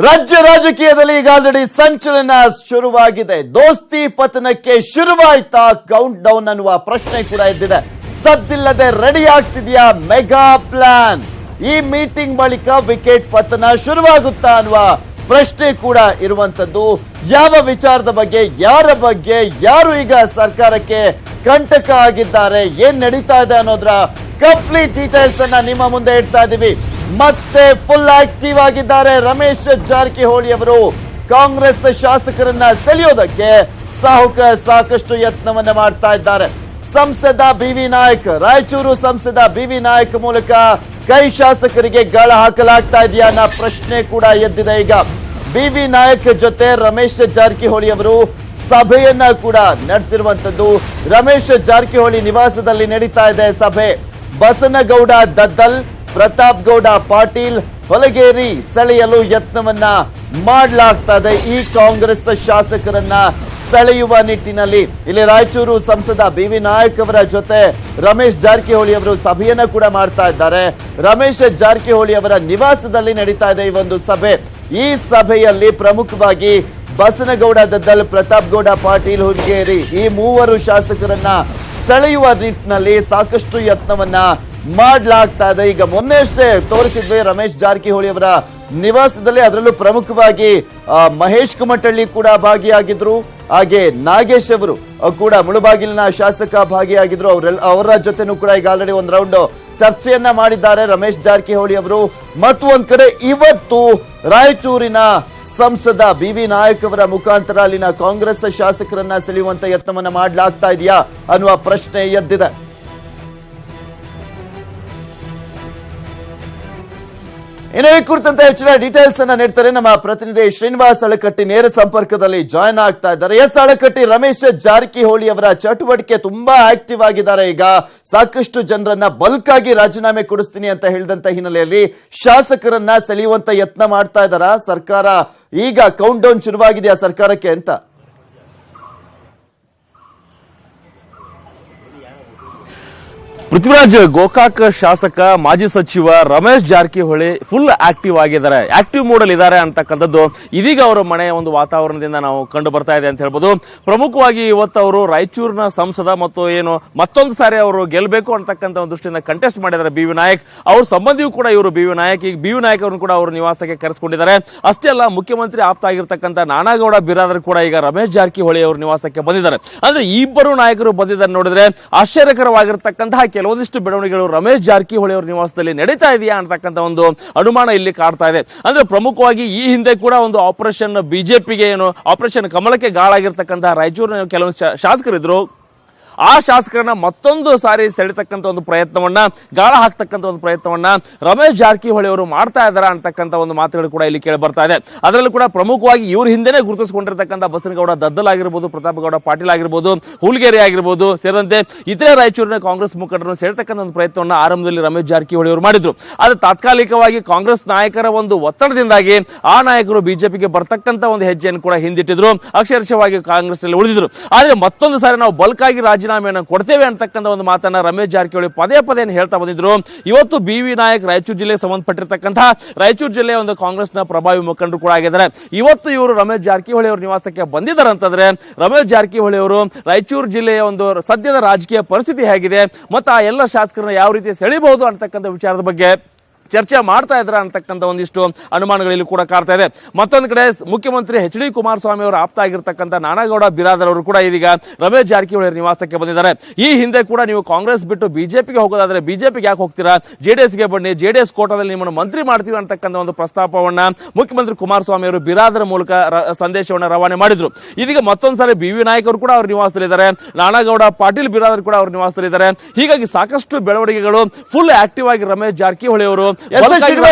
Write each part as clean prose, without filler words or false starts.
ರಾಜ್ಯ ರಾಜಕೀಯದಲ್ಲಿ ಈಗ ಆಲ್ರೆಡಿ ಸಂಚಲನ ಶುರುವಾಗಿದೆ. ದೋಸ್ತಿ ಪತನಕ್ಕೆ ಶುರುವಾಯ್ತಾ ಕೌಂಟ್ ಡೌನ್ ಅನ್ನುವ ಪ್ರಶ್ನೆ ಕೂಡ ಎದ್ದಿದೆ. ಸದ್ದಿಲ್ಲದೆ ರೆಡಿ ಆಗ್ತಿದೆಯಾ ಮೆಗಾ ಪ್ಲಾನ್? ಈ ಮೀಟಿಂಗ್ ಬಳಿಕ ವಿಕೆಟ್ ಪತನ ಶುರುವಾಗುತ್ತಾ ಅನ್ನುವ ಪ್ರಶ್ನೆ ಕೂಡ ಇರುವಂತದ್ದು. ಯಾವ ವಿಚಾರದ ಬಗ್ಗೆ, ಯಾರ ಬಗ್ಗೆ, ಯಾರು ಈಗ ಸರ್ಕಾರಕ್ಕೆ ಕಂಟಕ ಆಗಿದ್ದಾರೆ, ಏನ್ ನಡೀತಾ ಇದೆ ಅನ್ನೋದ್ರ ಕಂಪ್ಲೀಟ್ ಡೀಟೇಲ್ಸ್ ಅನ್ನ ನಿಮ್ಮ ಮುಂದೆ ಇಡ್ತಾ ಇದೀವಿ. ಮತ್ತೆ ಫುಲ್ ಆಕ್ಟಿವ್ ಆಗಿದ್ದಾರೆ ರಮೇಶ್ ಜಾರಕಿಹೊಳಿ ಅವರು. ಕಾಂಗ್ರೆಸ್ ಶಾಸಕರನ್ನ ಸೆಳೆಯೋದಕ್ಕೆ ಸಾಕಷ್ಟು ಯತ್ನವನ್ನ ಮಾಡ್ತಾ ಇದ್ದಾರೆ. ಸಂಸದ ಬಿ.ವಿ. ನಾಯಕ್, ರಾಯಚೂರು ಸಂಸದ ಬಿ.ವಿ. ನಾಯಕ್ ಮೂಲಕ ಕೈ ಶಾಸಕರಿಗೆ ಗಾಳ ಹಾಕಲಾಗ್ತಾ ಇದೆಯಾ ಅನ್ನೋ ಪ್ರಶ್ನೆ ಕೂಡ ಎದ್ದಿದೆ. ಈಗ ಬಿ.ವಿ. ನಾಯಕ್ ಜೊತೆ ರಮೇಶ್ ಜಾರಕಿಹೊಳಿ ಅವರು ಸಭೆಯನ್ನ ಕೂಡ ನಡೆಸಿರುವಂತದ್ದು. ರಮೇಶ್ ಜಾರಕಿಹೊಳಿ ನಿವಾಸದಲ್ಲಿ ನಡೀತಾ ಇದೆ ಸಭೆ. ಬಸನಗೌಡ ದದ್ದಲ್, ಪ್ರತಾಪ್ ಗೌಡ ಪಾಟೀಲ್, ಹೊಲಗೇರಿ ಸೆಳೆಯಲು ಯತ್ನವನ್ನ ಮಾಡಲಾಗ್ತಾ ಇದೆ. ಈ ಕಾಂಗ್ರೆಸ್ ಶಾಸಕರನ್ನ ಸೆಳೆಯುವ ನಿಟ್ಟಿನಲ್ಲಿ ಇಲ್ಲಿ ರಾಯಚೂರು ಸಂಸದ ಬಿ.ವಿ. ನಾಯಕ್ ಅವರ ಜೊತೆ ರಮೇಶ್ ಜಾರಕಿಹೊಳಿ ಅವರು ಸಭೆಯನ್ನ ಕೂಡ ಮಾಡ್ತಾ ಇದ್ದಾರೆ. ರಮೇಶ್ ಜಾರಕಿಹೊಳಿ ಅವರ ನಿವಾಸದಲ್ಲಿ ನಡೀತಾ ಇದೆ ಈ ಒಂದು ಸಭೆ. ಈ ಸಭೆಯಲ್ಲಿ ಪ್ರಮುಖವಾಗಿ ಬಸನಗೌಡ ದದ್ದಲ್, ಪ್ರತಾಪ್ ಗೌಡ ಪಾಟೀಲ್, ಹೊಲಗೇರಿ ಈ ಮೂವರು ಶಾಸಕರನ್ನ ಸೆಳೆಯುವ ನಿಟ್ಟಿನಲ್ಲಿ ಸಾಕಷ್ಟು ಯತ್ನವನ್ನ ಮಾಡಲಾಗ್ತಾ ಇದೆ. ಈಗ ಮೊನ್ನೆ ಅಷ್ಟೇ ತೋರಿಸಿದ್ವಿ ರಮೇಶ್ ಜಾರಕಿಹೊಳಿ ಅವರ ನಿವಾಸದಲ್ಲಿ. ಅದರಲ್ಲೂ ಪ್ರಮುಖವಾಗಿ ಮಹೇಶ್ ಕುಮಟಳ್ಳಿ ಕೂಡ ಭಾಗಿಯಾಗಿದ್ರು, ಹಾಗೆ ನಾಗೇಶ್ ಅವರು ಕೂಡ ಮುಳುಬಾಗಿಲಿನ ಶಾಸಕ ಭಾಗಿಯಾಗಿದ್ರು. ಅವರ ಜೊತೆನೂ ಕೂಡ ಈಗ ಆಲ್ರೆಡಿ ಒಂದು ರೌಂಡ್ ಚರ್ಚೆಯನ್ನ ಮಾಡಿದ್ದಾರೆ ರಮೇಶ್ ಜಾರಕಿಹೊಳಿ ಅವರು. ಮತ್ತು ಒಂದ್ ಕಡೆ ಇವತ್ತು ರಾಯಚೂರಿನ ಸಂಸದ ಬಿ.ವಿ. ನಾಯಕ್ ಅವರ ಮುಖಾಂತರ ಅಲ್ಲಿನ ಕಾಂಗ್ರೆಸ್ ಶಾಸಕರನ್ನ ಸೆಳೆಯುವಂತ ಯತ್ನವನ್ನ ಮಾಡಲಾಗ್ತಾ ಇದೆಯಾ ಅನ್ನುವ ಪ್ರಶ್ನೆ ಎದ್ದಿದೆ. ಇನ್ನು ಈ ಕುರಿತಂತೆ ಹೆಚ್ಚಿನ ಡೀಟೇಲ್ಸ್ ಅನ್ನ ನೀಡ್ತಾರೆ ನಮ್ಮ ಪ್ರತಿನಿಧಿ ಶ್ರೀನಿವಾಸ್ ಅಳಕಟ್ಟಿ. ನೇರ ಸಂಪರ್ಕದಲ್ಲಿ ಜಾಯ್ನ್ ಆಗ್ತಾ ಇದ್ದಾರೆ. ಎಸ್ ಅಳಕಟ್ಟಿ, ರಮೇಶ್ ಜಾರಕಿಹೊಳಿ ಅವರ ಚಟುವಟಿಕೆ ತುಂಬಾ ಆಕ್ಟಿವ್ ಆಗಿದ್ದಾರೆ. ಈಗ ಸಾಕಷ್ಟು ಜನರನ್ನ ಬಲ್ಕ್ ಆಗಿ ರಾಜೀನಾಮೆ ಕೊಡಿಸ್ತೀನಿ ಅಂತ ಹೇಳಿದಂತ ಹಿನ್ನೆಲೆಯಲ್ಲಿ ಶಾಸಕರನ್ನ ಸೆಳೆಯುವಂತ ಯತ್ನ ಮಾಡ್ತಾ ಇದ್ದಾರಾ ಸರ್ಕಾರ? ಈಗ ಕೌಂಟ್ ಡೌನ್ ಶುರುವಾಗಿದೆಯಾ ಸರ್ಕಾರಕ್ಕೆ ಅಂತ? ಪೃಥ್ವಿರಾಜ್, ಗೋಕಾಕ್ ಶಾಸಕ ಮಾಜಿ ಸಚಿವ ರಮೇಶ್ ಜಾರಕಿಹೊಳಿ ಫುಲ್ ಆಕ್ಟಿವ್ ಆಗಿದ್ದಾರೆ, ಆಕ್ಟಿವ್ ಮೂಡ್ ಅಲ್ಲಿ ಇದ್ದಾರೆ ಅಂತಕ್ಕಂಥದ್ದು ಇದೀಗ ಅವರ ಮನೆಯ ಒಂದು ವಾತಾವರಣದಿಂದ ನಾವು ಕಂಡು ಬರ್ತಾ ಇದೆ ಅಂತ ಹೇಳ್ಬೋದು. ಪ್ರಮುಖವಾಗಿ ಇವತ್ತು ಅವರು ರಾಯಚೂರಿನ ಸಂಸದ ಮತ್ತು ಏನು ಮತ್ತೊಂದು ಸಾರಿ ಅವರು ಗೆಲ್ಲಬೇಕು ಅಂತಕ್ಕಂಥ ಒಂದು ದೃಷ್ಟಿಯಿಂದ ಕಂಟೆಸ್ಟ್ ಮಾಡಿದ್ದಾರೆ ಬಿ.ವಿ. ನಾಯಕ್. ಅವ್ರ ಸಂಬಂಧಿಯೂ ಕೂಡ ಇವರು ಬಿ.ವಿ. ನಾಯಕ್. ಈಗ ಬಿ.ವಿ. ನಾಯಕ್ ಅವರನ್ನು ಕೂಡ ಅವರು ನಿವಾಸಕ್ಕೆ ಕರೆಸಿಕೊಂಡಿದ್ದಾರೆ. ಅಷ್ಟೇ ಅಲ್ಲ, ಮುಖ್ಯಮಂತ್ರಿ ಆಪ್ತ ಆಗಿರ್ತಕ್ಕಂಥ ನಾನಾಗೌಡ ಬಿರಾದರ್ ಕೂಡ ಈಗ ರಮೇಶ್ ಜಾರಕಿಹೊಳಿ ಅವರ ನಿವಾಸಕ್ಕೆ ಬಂದಿದ್ದಾರೆ. ಅಂದ್ರೆ ಈ ಇಬ್ಬರು ನಾಯಕರು ಬಂದಿದ್ದಾರೆ ನೋಡಿದ್ರೆ ಆಶ್ಚರ್ಯಕರವಾಗಿರ್ತಕ್ಕಂತಹ ಕೆಲವೊಂದಿಷ್ಟು ಬೆಳವಣಿಗೆಗಳು ರಮೇಶ್ ಜಾರಕಿಹೊಳಿ ಅವರ ನಿವಾಸದಲ್ಲಿ ನಡೀತಾ ಇದೆಯಾ ಅಂತಕ್ಕಂಥ ಒಂದು ಅನುಮಾನ ಇಲ್ಲಿ ಕಾಡ್ತಾ ಇದೆ. ಅಂದ್ರೆ ಪ್ರಮುಖವಾಗಿ ಈ ಹಿಂದೆ ಕೂಡ ಒಂದು ಆಪರೇಷನ್ ಬಿಜೆಪಿಗೆ ಏನು ಆಪರೇಷನ್ ಕಮಲಕ್ಕೆ ಗಾಳಾಗಿರ್ತಕ್ಕಂತಹ ರಾಯಚೂರಿನ ಕೆಲವೊಂದು ಶಾಸಕರಿದ್ರು. ಆ ಶಾಸಕರನ್ನ ಮತ್ತೊಂದು ಸಾರಿ ಸೆಳೆತಕ್ಕಂಥ ಒಂದು ಪ್ರಯತ್ನವನ್ನ, ಗಾಳ ಹಾಕ್ತಕ್ಕಂಥ ಒಂದು ಪ್ರಯತ್ನವನ್ನ ರಮೇಶ್ ಜಾರಕಿಹೊಳಿ ಅವರು ಮಾಡ್ತಾ ಇದ್ದಾರೆ ಅಂತಕ್ಕಂಥ ಒಂದು ಮಾತುಗಳು ಕೂಡ ಇಲ್ಲಿ ಕೇಳಿ ಬರ್ತಾ ಇದೆ. ಅದರಲ್ಲೂ ಕೂಡ ಪ್ರಮುಖವಾಗಿ ಇವ್ರ ಹಿಂದೆನೆ ಗುರುತಿಸಿಕೊಂಡಿರ್ತಕ್ಕಂಥ ಬಸನಗೌಡ ದದ್ದಲ್ ಆಗಿರ್ಬೋದು, ಪ್ರತಾಪ್ ಗೌಡ ಪಾಟೀಲ್ ಆಗಿರ್ಬೋದು, ಹುಲ್ಗೇರಿ ಆಗಿರ್ಬೋದು ಸೇರಿದಂತೆ ಇತರೆ ರಾಯಚೂರಿನ ಕಾಂಗ್ರೆಸ್ ಮುಖಂಡರನ್ನು ಸೆಳೆತಕ್ಕಂಥ ಒಂದು ಪ್ರಯತ್ನವನ್ನ ಆರಂಭದಲ್ಲಿ ರಮೇಶ್ ಜಾರಕಿಹೊಳಿ ಅವರು ಮಾಡಿದ್ರು. ಅದು ತಾತ್ಕಾಲಿಕವಾಗಿ ಕಾಂಗ್ರೆಸ್ ನಾಯಕರ ಒಂದು ಒತ್ತಡದಿಂದಾಗಿ ಆ ನಾಯಕರು ಬಿಜೆಪಿಗೆ ಬರ್ತಕ್ಕಂಥ ಒಂದು ಹೆಜ್ಜೆಯನ್ನು ಕೂಡ ಹಿಂದಿಟ್ಟಿದ್ರು, ಅಕ್ಷರಶಃವಾಗಿ ಕಾಂಗ್ರೆಸ್ ನಲ್ಲಿ ಉಳಿದಿದ್ರು. ಆದ್ರೆ ಮತ್ತೊಂದು ಸಾರಿ ನಾವು ಬಲ್ಕ್ ಆಗಿ ರಾಜೀನಾಮೆಯನ್ನು ಕೊಡ್ತೇವೆ ಅಂತಕ್ಕಂಥ ಒಂದು ಮಾತನ್ನ ರಮೇಶ್ ಜಾರಕಿಹೊಳಿ ಪದೇ ಪದೇ ಹೇಳ್ತಾ ಬಂದಿದ್ರು. ಇವತ್ತು ಬಿ.ವಿ. ನಾಯಕ್ ರಾಯಚೂರು ಜಿಲ್ಲೆಗೆ ಸಂಬಂಧಪಟ್ಟಿರ್ತಕ್ಕಂತಹ ರಾಯಚೂರು ಜಿಲ್ಲೆಯ ಒಂದು ಕಾಂಗ್ರೆಸ್ನ ಪ್ರಭಾವಿ ಮುಖಂಡರು ಕೂಡ ಆಗಿದ್ದಾರೆ. ಇವತ್ತು ಇವರು ರಮೇಶ್ ಜಾರಕಿಹೊಳಿ ಅವರ ನಿವಾಸಕ್ಕೆ ಬಂದಿದ್ದಾರೆ ಅಂತಂದ್ರೆ ರಮೇಶ್ ಜಾರಕಿಹೊಳಿ ಅವರು ರಾಯಚೂರು ಜಿಲ್ಲೆಯ ಒಂದು ಸದ್ಯದ ರಾಜಕೀಯ ಪರಿಸ್ಥಿತಿ ಹೇಗಿದೆ ಮತ್ತು ಆ ಎಲ್ಲ ಶಾಸಕರನ್ನ ಯಾವ ರೀತಿ ಸೆಳೆಯಬಹುದು ಅಂತಕ್ಕಂಥ ವಿಚಾರದ ಬಗ್ಗೆ ಚರ್ಚೆ ಮಾಡ್ತಾ ಇದ್ರ ಅಂತಕ್ಕಂಥ ಒಂದಿಷ್ಟು ಅನುಮಾನಗಳಲ್ಲಿ ಕೂಡ ಕಾಡ್ತಾ ಇದೆ. ಮತ್ತೊಂದು ಕಡೆ ಮುಖ್ಯಮಂತ್ರಿ ಎಚ್.ಡಿ. ಕುಮಾರಸ್ವಾಮಿ ಅವರು ಆಪ್ತ ಆಗಿರ್ತಕ್ಕಂಥ ನಾನಾಗೌಡ ಬಿರಾದರ್ ಅವರು ಕೂಡ ಇದೀಗ ರಮೇಶ್ ಜಾರಕಿಹೊಳಿ ನಿವಾಸಕ್ಕೆ ಬಂದಿದ್ದಾರೆ. ಈ ಹಿಂದೆ ಕೂಡ ನೀವು ಕಾಂಗ್ರೆಸ್ ಬಿಟ್ಟು ಬಿಜೆಪಿಗೆ ಹೋಗೋದಾದ್ರೆ ಬಿಜೆಪಿಗೆ ಯಾಕೆ ಹೋಗ್ತೀರಾ, ಜೆಡಿಎಸ್ಗೆ ಬನ್ನಿ, ಜೆಡಿಎಸ್ ಕೋಟಾದಲ್ಲಿ ನಿಮ್ಮನ್ನು ಮಂತ್ರಿ ಮಾಡ್ತೀವಿ ಅಂತಕ್ಕಂಥ ಒಂದು ಪ್ರಸ್ತಾಪವನ್ನ ಮುಖ್ಯಮಂತ್ರಿ ಕುಮಾರಸ್ವಾಮಿ ಅವರು ಬಿರಾದರ್ ಮೂಲಕ ಸಂದೇಶವನ್ನ ರವಾನೆ ಮಾಡಿದ್ರು. ಇದೀಗ ಮತ್ತೊಂದು ಸಾರಿ ಬಿ.ವಿ. ನಾಯಕ್ ಅವರು ಕೂಡ ಅವ್ರ ನಿವಾಸದಲ್ಲಿದ್ದಾರೆ, ನಾನಾಗೌಡ ಪಾಟೀಲ್ ಬಿರಾದರ್ ಕೂಡ ಅವ್ರ ನಿವಾಸದಲ್ಲಿದ್ದಾರೆ. ಹೀಗಾಗಿ ಸಾಕಷ್ಟು ಬೆಳವಣಿಗೆಗಳು ಫುಲ್ ಆಕ್ಟಿವ್ ಆಗಿ ರಮೇಶ್ ಜಾರಕಿಹೊಳಿ ಅವರು.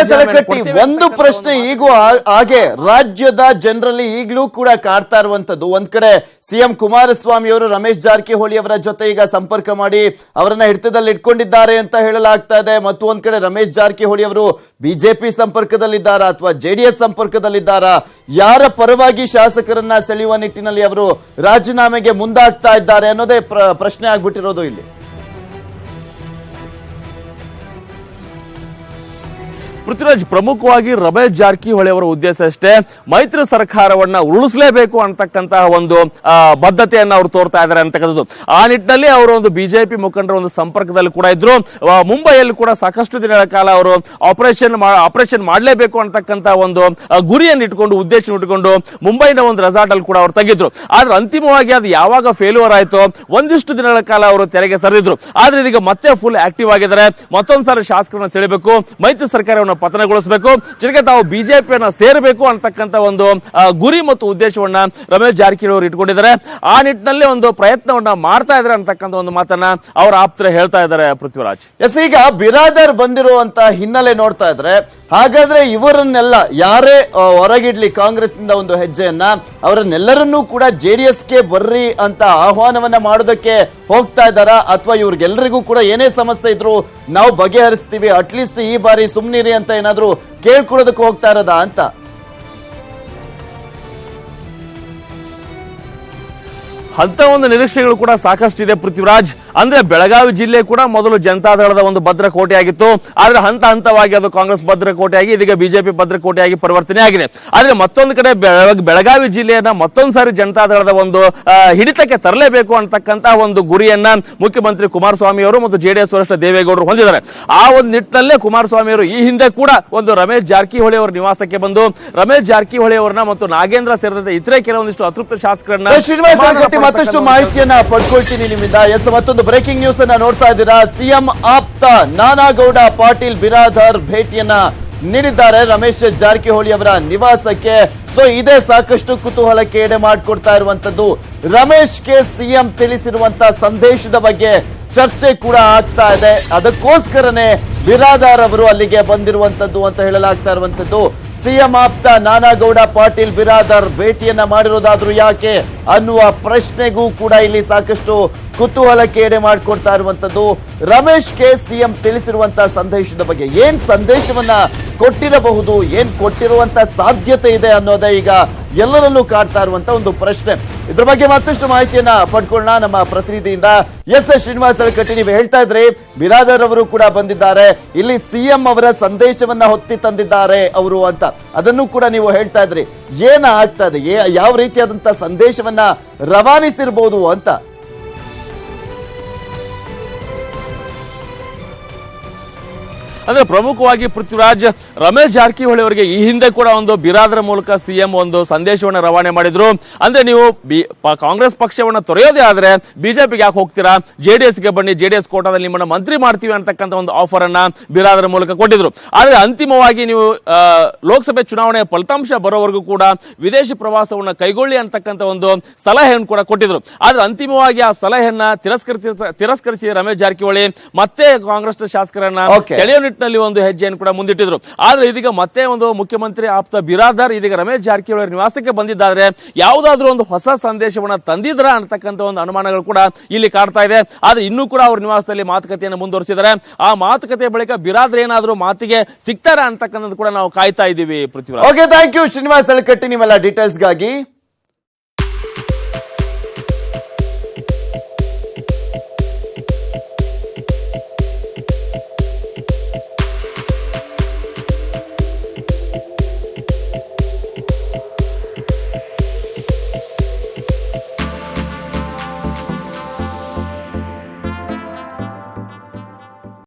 ಒಂದು ಪ್ರಶ್ನೆ ಈಗೂ ಹಾಗೆ ರಾಜ್ಯದ ಜನರಲ್ಲಿ ಈಗಲೂ ಕೂಡ ಕಾಡ್ತಾ ಇರುವಂತದ್ದು, ಒಂದ್ ಕಡೆ ಸಿಎಂ ಕುಮಾರಸ್ವಾಮಿ ಅವರು ರಮೇಶ್ ಜಾರಕಿಹೊಳಿ ಅವರ ಜೊತೆ ಈಗ ಸಂಪರ್ಕ ಮಾಡಿ ಅವರನ್ನ ಹಿಡಿತದಲ್ಲಿ ಇಟ್ಕೊಂಡಿದ್ದಾರೆ ಅಂತ ಹೇಳಲಾಗ್ತಾ ಇದೆ. ಮತ್ತು ಒಂದ್ ಕಡೆ ರಮೇಶ್ ಜಾರಕಿಹೊಳಿ ಅವರು ಬಿಜೆಪಿ ಸಂಪರ್ಕದಲ್ಲಿದ್ದಾರಾ ಅಥವಾ ಜೆಡಿಎಸ್ ಸಂಪರ್ಕದಲ್ಲಿದ್ದಾರಾ, ಯಾರ ಪರವಾಗಿ ಶಾಸಕರನ್ನ ಸೆಳೆಯುವ ನಿಟ್ಟಿನಲ್ಲಿ ಅವರು ರಾಜೀನಾಮೆಗೆ ಮುಂದಾಗ್ತಾ ಇದ್ದಾರೆ ಅನ್ನೋದೇ ಪ್ರಶ್ನೆ ಆಗ್ಬಿಟ್ಟಿರೋದು ಇಲ್ಲಿ. ಪೃಥ್ವಿರಾಜ್, ಪ್ರಮುಖವಾಗಿ ರಮೇಶ್ ಜಾರಕಿಹೊಳಿ ಅವರ ಉದ್ದೇಶ ಅಷ್ಟೇ, ಮೈತ್ರಿ ಸರ್ಕಾರವನ್ನ ಉರುಳಿಸಲೇಬೇಕು ಅಂತಕ್ಕಂತಹ ಒಂದು ಬದ್ಧತೆಯನ್ನ ಅವರು ತೋರ್ತಾ ಇದ್ದಾರೆ ಅಂತಕ್ಕಂಥದ್ದು. ಆ ನಿಟ್ಟಿನಲ್ಲಿ ಅವರು ಒಂದು ಬಿಜೆಪಿ ಮುಖಂಡರ ಒಂದು ಸಂಪರ್ಕದಲ್ಲಿ ಕೂಡ ಇದ್ರು. ಮುಂಬೈಯಲ್ಲಿ ಕೂಡ ಸಾಕಷ್ಟು ದಿನಗಳ ಕಾಲ ಅವರು ಆಪರೇಷನ್ ಮಾಡಲೇಬೇಕು ಅಂತಕ್ಕಂತ ಒಂದು ಗುರಿಯನ್ನು ಇಟ್ಕೊಂಡು, ಉದ್ದೇಶ ಇಟ್ಕೊಂಡು ಮುಂಬೈನ ಒಂದು ರೆಸಾರ್ಟ್ ಅಲ್ಲಿ ಕೂಡ ಅವರು ತೆಗಿದ್ರು. ಆದ್ರೆ ಅಂತಿಮವಾಗಿ ಅದು ಯಾವಾಗ ಫೇಲ್ಯೂರ್ ಆಯ್ತು, ಒಂದಿಷ್ಟು ದಿನಗಳ ಕಾಲ ಅವರು ತೆರೆಗೆ ಸರಿದ್ರು. ಆದ್ರೆ ಇದೀಗ ಮತ್ತೆ ಫುಲ್ ಆಕ್ಟಿವ್ ಆಗಿದ್ದಾರೆ. ಮತ್ತೊಂದ್ಸಾರಿ ಶಾಸಕರನ್ನ ಸೆಳೆಬೇಕು, ಮೈತ್ರಿ ಸರ್ಕಾರವನ್ನು ಪತನಗೊಳಿಸಬೇಕು, ಜೊತೆಗೆ ತಾವು ಬಿಜೆಪಿಯನ್ನ ಸೇರಬೇಕು ಅಂತಕ್ಕಂಥ ಒಂದು ಗುರಿ ಮತ್ತು ಉದ್ದೇಶವನ್ನ ರಮೇಶ್ ಜಾರಕಿಹೊಳಿ ಅವರು ಇಟ್ಕೊಂಡಿದ್ದಾರೆ. ಆ ನಿಟ್ಟಿನಲ್ಲಿ ಒಂದು ಪ್ರಯತ್ನವನ್ನ ಮಾಡ್ತಾ ಇದ್ದಾರೆ ಅಂತಕ್ಕಂಥ ಒಂದು ಮಾತನ್ನ ಅವರ ಆಪ್ತರು ಹೇಳ್ತಾ ಇದ್ದಾರೆ. ಪೃಥ್ವಿರಾಜ್, ಎಸ್, ಈಗ ಬಿರಾದರ್ ಬಂದಿರುವಂತ ಹಿನ್ನೆಲೆ ನೋಡ್ತಾ ಇದ್ರೆ, ಹಾಗಾದ್ರೆ ಇವರನ್ನೆಲ್ಲ ಯಾರೇ ಹೊರಗಿಡ್ಲಿ ಕಾಂಗ್ರೆಸ್ ಇಂದ ಒಂದು ಹೆಜ್ಜೆಯನ್ನ, ಅವರನ್ನೆಲ್ಲರನ್ನೂ ಕೂಡ ಜೆಡಿಎಸ್ಗೆ ಬರ್ರಿ ಅಂತ ಆಹ್ವಾನವನ್ನ ಮಾಡೋದಕ್ಕೆ ಹೋಗ್ತಾ ಇದ್ದಾರಾ, ಅಥವಾ ಇವ್ರಿಗೆಲ್ಲರಿಗೂ ಕೂಡ ಏನೇ ಸಮಸ್ಯೆ ಇದ್ರು ನಾವು ಬಗೆಹರಿಸ್ತೀವಿ, ಅಟ್ಲೀಸ್ಟ್ ಈ ಬಾರಿ ಸುಮ್ನಿರಿ ಅಂತ ಏನಾದ್ರು ಕೇಳ್ಕೊಳ್ಳೋದಕ್ಕೆ ಹೋಗ್ತಾ ಇರೋದಾ ಅಂತ? ಅಂತ ಒಂದು ನಿರೀಕ್ಷೆಗಳು ಕೂಡ ಸಾಕಷ್ಟಿದೆ ಪೃಥ್ವಿರಾಜ್. ಅಂದ್ರೆ ಬೆಳಗಾವಿ ಜಿಲ್ಲೆ ಕೂಡ ಮೊದಲು ಜನತಾದಳದ ಒಂದು ಭದ್ರಕೋಟೆ ಆಗಿತ್ತು. ಆದ್ರೆ ಹಂತ ಹಂತವಾಗಿ ಅದು ಕಾಂಗ್ರೆಸ್ ಭದ್ರಕೋಟೆಯಾಗಿ ಇದೀಗ ಬಿಜೆಪಿ ಭದ್ರಕೋಟೆಯಾಗಿ ಪರಿವರ್ತನೆ ಆಗಿದೆ. ಆದ್ರೆ ಮತ್ತೊಂದು ಕಡೆ ಬೆಳಗಾವಿ ಜಿಲ್ಲೆಯನ್ನ ಮತ್ತೊಂದು ಸಾರಿ ಜನತಾದಳದ ಒಂದು ಹಿಡಿತಕ್ಕೆ ತರಲೇಬೇಕು ಅಂತಕ್ಕಂತ ಒಂದು ಗುರಿಯನ್ನ ಮುಖ್ಯಮಂತ್ರಿ ಕುಮಾರಸ್ವಾಮಿ ಅವರು ಮತ್ತು ಜೆಡಿಎಸ್ ವರಿಷ್ಠ ದೇವೇಗೌಡರು ಹೊಂದಿದ್ದಾರೆ. ಆ ಒಂದು ನಿಟ್ಟಿನಲ್ಲೇ ಕುಮಾರಸ್ವಾಮಿ ಅವರು ಈ ಹಿಂದೆ ಕೂಡ ಒಂದು ರಮೇಶ್ ಜಾರಕಿಹೊಳಿ ಅವರ ನಿವಾಸಕ್ಕೆ ಬಂದು ರಮೇಶ್ ಜಾರಕಿಹೊಳಿ ಅವರನ್ನ ಮತ್ತು ನಾಗೇಂದ್ರ ಸೇರಿದಂತೆ ಇತರೆ ಕೆಲವೊಂದಿಷ್ಟು ಅತೃಪ್ತ ಶಾಸಕರನ್ನ ಮತ್ತಷ್ಟು ಮಾಹಿತಿಯನ್ನ ಪಡ್ಕೊಳ್ತೀನಿ ನಿಮ್ಮಿಂದ. ಎಸ್, ಮತ್ತೊಂದು ಬ್ರೇಕಿಂಗ್ ನ್ಯೂಸ್ ಅನ್ನ ನೋಡ್ತಾ ಇದ್ದೀರಾ. ಸಿಎಂ ಆಪ್ತ ನಾನಾಗೌಡ ಪಾಟೀಲ್ ಬಿರಾದರ್ ಭೇಟಿಯನ್ನ ನೀಡಿದ್ದಾರೆ ರಮೇಶ್ ಜಾರಕಿಹೊಳಿ ಅವರ ನಿವಾಸಕ್ಕೆ. ಸೊ ಇದೇ ಸಾಕಷ್ಟು ಕುತೂಹಲಕ್ಕೆ ಎಡೆ ಮಾಡಿಕೊಡ್ತಾ ಇರುವಂತದ್ದು. ರಮೇಶ್ಗೆ ಸಿಎಂ ತಿಳಿಸಿರುವಂತ ಸಂದೇಶದ ಬಗ್ಗೆ ಚರ್ಚೆ ಕೂಡ ಆಗ್ತಾ ಇದೆ. ಅದಕ್ಕೋಸ್ಕರನೇ ಬಿರಾದಾರ್ ಅವರು ಅಲ್ಲಿಗೆ ಬಂದಿರುವಂತದ್ದು ಅಂತ ಹೇಳಲಾಗ್ತಾ ಇರುವಂತದ್ದು. ಸಿಎಂ ಆಪ್ತ ನಾನಾಗೌಡ ಪಾಟೀಲ್ ಬಿರಾದರ್ ಭೇಟಿಯನ್ನ ಮಾಡಿರೋದಾದ್ರೂ ಯಾಕೆ ಅನ್ನುವ ಪ್ರಶ್ನೆಗೂ ಕೂಡ ಇಲ್ಲಿ ಸಾಕಷ್ಟು ಕುತೂಹಲಕ್ಕೆ ಎಡೆ ಮಾಡಿಕೊಡ್ತಾ ಇರುವಂತದ್ದು. ರಮೇಶ್ಗೆ ಸಿಎಂ ತಿಳಿಸಿರುವಂತಹ ಸಂದೇಶದ ಬಗ್ಗೆ ಏನ್ ಸಂದೇಶವನ್ನ ಕೊಟ್ಟಿರಬಹುದು, ಏನ್ ಕೊಟ್ಟಿರುವಂತ ಸಾಧ್ಯತೆ ಇದೆ ಅನ್ನೋದೇ ಈಗ ಎಲ್ಲರಲ್ಲೂ ಕಾಡ್ತಾ ಇರುವಂತ ಒಂದು ಪ್ರಶ್ನೆ. ಇದ್ರ ಬಗ್ಗೆ ಮತ್ತಷ್ಟು ಮಾಹಿತಿಯನ್ನ ಪಡ್ಕೊಳ್ಳೋಣ ನಮ್ಮ ಪ್ರತಿನಿಧಿಯಿಂದ. ಎಸ್ ಶ್ರೀನಿವಾಸ್ ಅಳಕಟ್ಟಿ, ನೀವು ಹೇಳ್ತಾ ಇದ್ರಿ ಬಿರಾದರ್ ಅವರು ಕೂಡ ಬಂದಿದ್ದಾರೆ, ಇಲ್ಲಿ ಸಿಎಂ ಅವರ ಸಂದೇಶವನ್ನ ಹೊತ್ತಿ ತಂದಿದ್ದಾರೆ ಅವರು ಅಂತ, ಅದನ್ನು ಕೂಡ ನೀವು ಹೇಳ್ತಾ ಇದ್ರಿ. ಏನ ಆಗ್ತಾ ಇದೆ, ಯಾವ ರೀತಿಯಾದಂತ ಸಂದೇಶವನ್ನ ರವಾನಿಸಿರ್ಬೋದು ಅಂತ? ಅಂದ್ರೆ ಪ್ರಮುಖವಾಗಿ ಪೃಥ್ವಿರಾಜ್, ರಮೇಶ್ ಜಾರಕಿಹೊಳಿ ಅವರಿಗೆ ಈ ಹಿಂದೆ ಕೂಡ ಒಂದು ಬಿರಾದರ ಮೂಲಕ ಸಿಎಂ ಒಂದು ಸಂದೇಶವನ್ನು ರವಾನೆ ಮಾಡಿದ್ರು. ಅಂದ್ರೆ ನೀವು ಕಾಂಗ್ರೆಸ್ ಪಕ್ಷವನ್ನ ತೊರೆಯೋದೇ ಆದ್ರೆ ಬಿಜೆಪಿಗೆ ಯಾಕೆ ಹೋಗ್ತೀರಾ, ಜೆಡಿಎಸ್ಗೆ ಬನ್ನಿ, ಜೆಡಿಎಸ್ ಕೋಟಾದಲ್ಲಿ ನಿಮ್ಮನ್ನ ಮಂತ್ರಿ ಮಾಡ್ತೀವಿ ಅಂತಕ್ಕಂಥ ಒಂದು ಆಫರ್ ಅನ್ನ ಬಿರಾದರ ಮೂಲಕ ಕೊಟ್ಟಿದ್ರು. ಆದ್ರೆ ಅಂತಿಮವಾಗಿ ನೀವು ಲೋಕಸಭೆ ಚುನಾವಣೆ ಫಲಿತಾಂಶ ಬರೋವರೆಗೂ ಕೂಡ ವಿದೇಶಿ ಪ್ರವಾಸವನ್ನ ಕೈಗೊಳ್ಳಿ ಅಂತಕ್ಕಂಥ ಒಂದು ಸಲಹೆಯನ್ನು ಕೂಡ ಕೊಟ್ಟಿದ್ರು. ಆದ್ರೆ ಅಂತಿಮವಾಗಿ ಆ ಸಲಹೆಯನ್ನ ತಿರಸ್ಕರಿಸಿ ರಮೇಶ್ ಜಾರಕಿಹೊಳಿ ಮತ್ತೆ ಕಾಂಗ್ರೆಸ್ ಶಾಸಕರನ್ನ ಸೆಳೆಯೋ ನಿಟ್ಟಿನಲ್ಲಿ ಒಂದು ಹೆಜ್ಜೆಯನ್ನು ಕೂಡ ಮುಂದಿಟ್ಟಿದ್ರು. ಆದ್ರೆ ಇದೀಗ ಮತ್ತೆ ಒಂದು ಮುಖ್ಯಮಂತ್ರಿ ಆಪ್ತ ಬಿರಾದರ್ ಇದೀಗ ರಮೇಶ್ ಜಾರಕಿಹೊಳಿ ನಿವಾಸಕ್ಕೆ ಬಂದಿದ್ದಾರೆ. ಯಾವುದಾದ್ರೂ ಒಂದು ಹೊಸ ಸಂದೇಶವನ್ನ ತಂದಿದ್ರ ಅಂತಕ್ಕಂಥ ಒಂದು ಅನುಮಾನಗಳು ಕೂಡ ಇಲ್ಲಿ ಕಾಡ್ತಾ ಇದೆ. ಆದ್ರೆ ಇನ್ನೂ ಕೂಡ ಅವ್ರ ನಿವಾಸದಲ್ಲಿ ಮಾತುಕತೆಯನ್ನು ಮುಂದುವರಿಸಿದ್ದಾರೆ. ಆ ಮಾತುಕತೆ ಬಳಿಕ ಬಿರಾದರ್ ಏನಾದ್ರೂ ಮಾತಿಗೆ ಸಿಗ್ತಾರ ಅಂತಕ್ಕಂಥದ್ದು ಕೂಡ ನಾವು ಕಾಯ್ತಾ ಇದ್ದೀವಿ. Prithviraj, okay, thank you Srinivas Alakatti ನಿಮ್ಮೆಲ್ಲ ಡೀಟೇಲ್ಸ್ಗಾಗಿ.